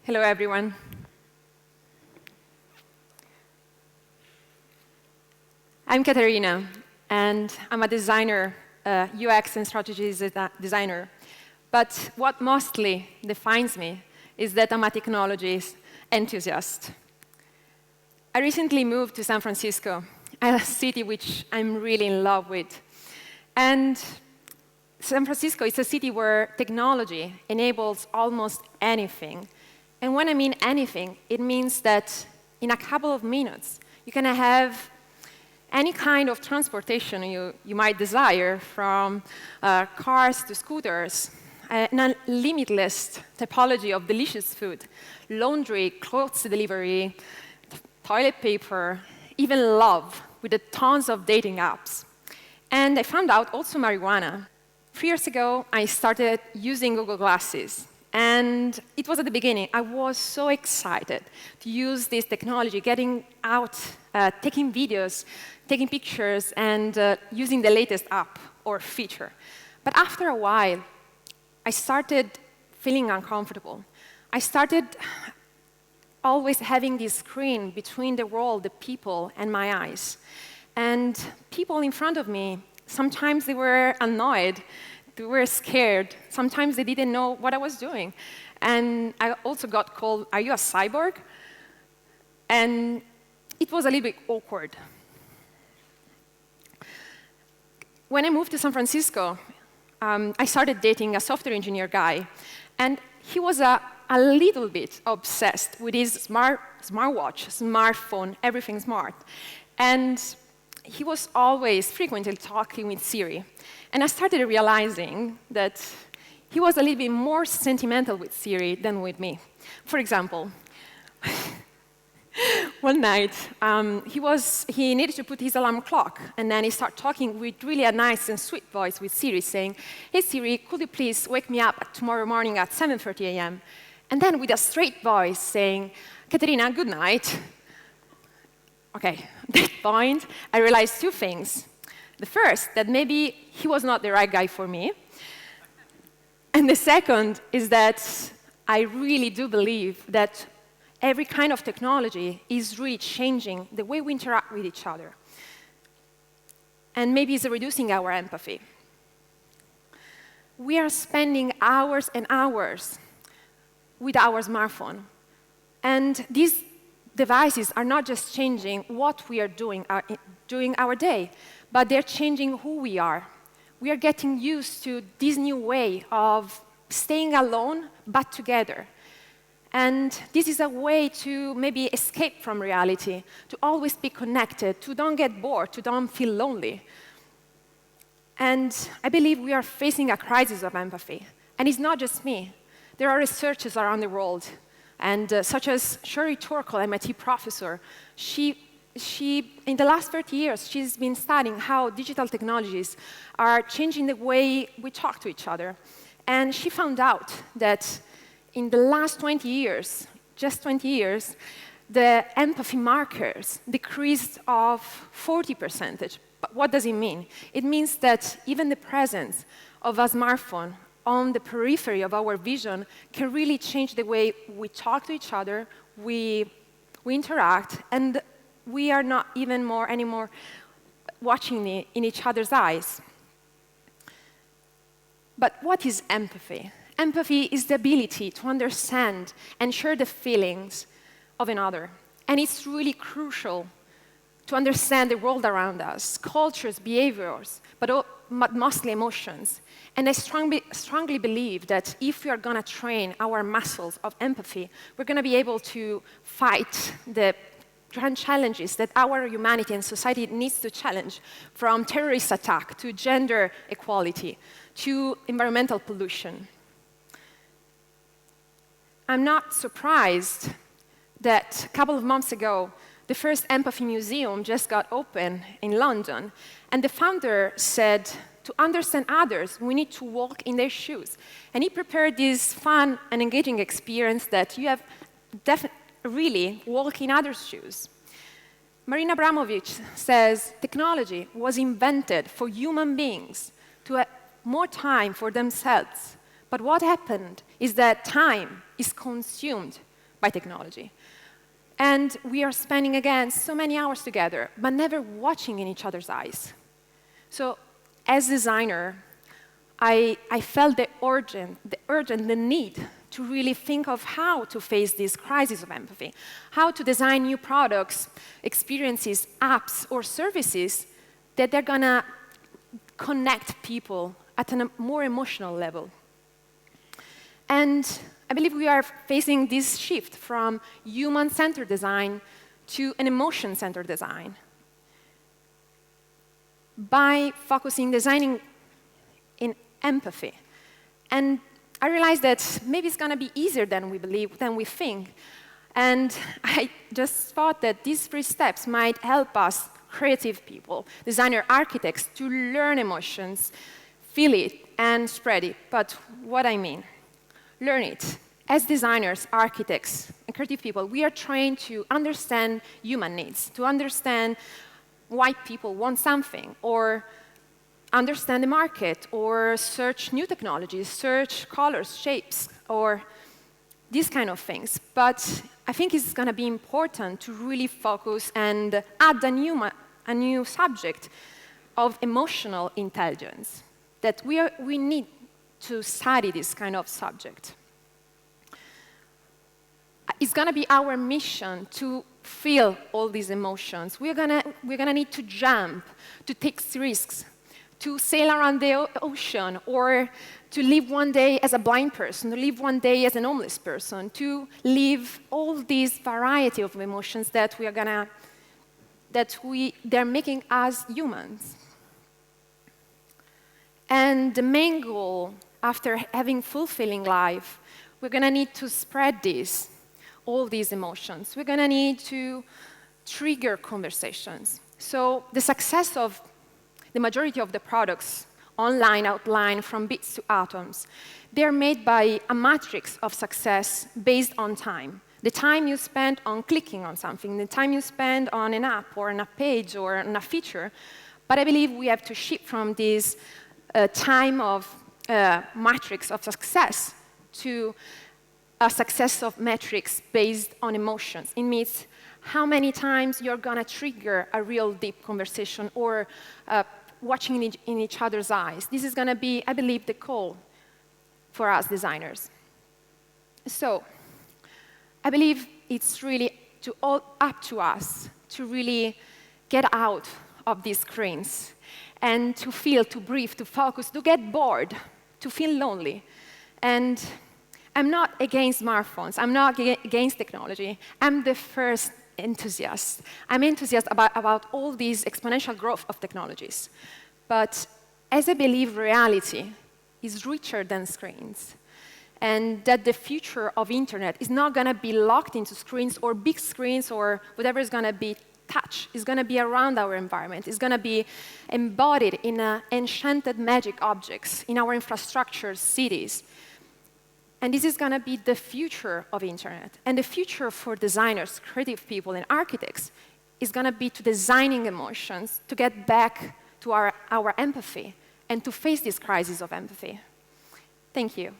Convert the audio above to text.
Hello, everyone. I'm Caterina, and I'm a designer, UX and strategy designer. But what mostly defines me is that I'm a technology enthusiast. I recently moved to San Francisco, a city which I'm really in love with. And San Francisco is a city where technology enables almost anything. And when I mean anything, it means that in a couple of minutes, you can have any kind of transportation you might desire, from cars to scooters, and a limitless typology of delicious food, laundry, clothes delivery, toilet paper, even love, with the tons of dating apps. And I found out also marijuana. 3 years ago, I started using Google Glasses. And it was at the beginning. I was so excited to use this technology, getting out, taking videos, taking pictures, and using the latest app or feature. But after a while, I started feeling uncomfortable. I started always having this screen between the world, the people, and my eyes. And people in front of me, sometimes they were annoyed, they were scared. Sometimes they didn't know what I was doing. And I also got called, "Are you a cyborg?" And it was a little bit awkward. When I moved to San Francisco, I started dating a software engineer guy. And he was a little bit obsessed with his smartwatch, smartphone, everything smart. And he was always frequently talking with Siri. And I started realizing that he was a little bit more sentimental with Siri than with me. For example, one night, he needed to put his alarm clock, and then he started talking with really a nice and sweet voice with Siri, saying, "Hey Siri, could you please wake me up tomorrow morning at 7:30 a.m.? And then with a straight voice saying, "Caterina, good night." Okay, at that point, I realized two things. The first, that maybe he was not the right guy for me. And the second is that I really do believe that every kind of technology is really changing the way we interact with each other. And maybe it's reducing our empathy. We are spending hours and hours with our smartphone. And these devices are not just changing what we are doing during our day, but they're changing who we are. We are getting used to this new way of staying alone, but together. And this is a way to maybe escape from reality, to always be connected, to don't get bored, to don't feel lonely. And I believe we are facing a crisis of empathy. And it's not just me. There are researchers around the world, and such as Sherry Turkle, MIT professor. In the last 30 years, she's been studying how digital technologies are changing the way we talk to each other. And she found out that in the last 20 years, just 20 years, the empathy markers decreased of 40%. But what does it mean? It means that even the presence of a smartphone on the periphery of our vision can really change the way we talk to each other, we interact, and we are not even anymore watching in each other's eyes. But what is empathy? Empathy is the ability to understand and share the feelings of another. And it's really crucial to understand the world around us, cultures, behaviors, but mostly emotions. And I strongly believe that if we are going to train our muscles of empathy, we're going to be able to fight the grand challenges that our humanity and society needs to challenge, from terrorist attack to gender equality to environmental pollution. I'm not surprised that a couple of months ago, the first empathy museum just got open in London, and the founder said, to understand others, we need to walk in their shoes. And he prepared this fun and engaging experience that you have really walk in others' shoes. Marina Abramovich says technology was invented for human beings to have more time for themselves. But what happened is that time is consumed by technology. And we are spending, again, so many hours together, but never watching in each other's eyes. So as designer, I felt the need to really think of how to face this crisis of empathy, how to design new products, experiences, apps, or services that they're going to connect people at a more emotional level. And I believe we are facing this shift from human-centered design to an emotion-centered design. By focusing designing in empathy. And I realized that maybe it's going to be easier than we believe, than we think. And I just thought that these 3 steps might help us, creative people, designer architects, to learn emotions, feel it, and spread it. But what I mean, learn it. As designers, architects, and creative people, we are trained to understand human needs, to understand why people want something, or understand the market, or search new technologies, search colors, shapes, or these kind of things. But I think it's going to be important to really focus and add a new subject of emotional intelligence, that we need to study this kind of subject. It's going to be our mission to feel all these emotions. We're gonna need to jump, to take risks, to sail around the ocean, or to live one day as a blind person, to live one day as an homeless person, to live all these variety of emotions that they're making us humans. And the main goal, after having fulfilling life, we're gonna need to spread all these emotions. We're gonna need to trigger conversations. So the success of the majority of the products online, outline, from bits to atoms, they're made by a matrix of success based on time. The time you spend on clicking on something, the time you spend on an app or on a page or on a feature. But I believe we have to shift from this time of matrix of success to a success of metrics based on emotions. It means how many times you're going to trigger a real deep conversation or watching in each other's eyes. This is going to be, I believe, the call for us designers. So I believe it's really up to us to really get out of these screens and to feel, to breathe, to focus, to get bored, to feel lonely. And I'm not against smartphones. I'm not against technology. I'm the first enthusiast. I'm enthusiastic about all these exponential growth of technologies. But as I believe reality is richer than screens, and that the future of internet is not going to be locked into screens or big screens or whatever is going to be touch. It's going to be around our environment. It's going to be embodied in enchanted magic objects in our infrastructures, cities. And this is going to be the future of internet. And the future for designers, creative people, and architects is going to be to designing emotions, to get back to our empathy, and to face this crisis of empathy. Thank you.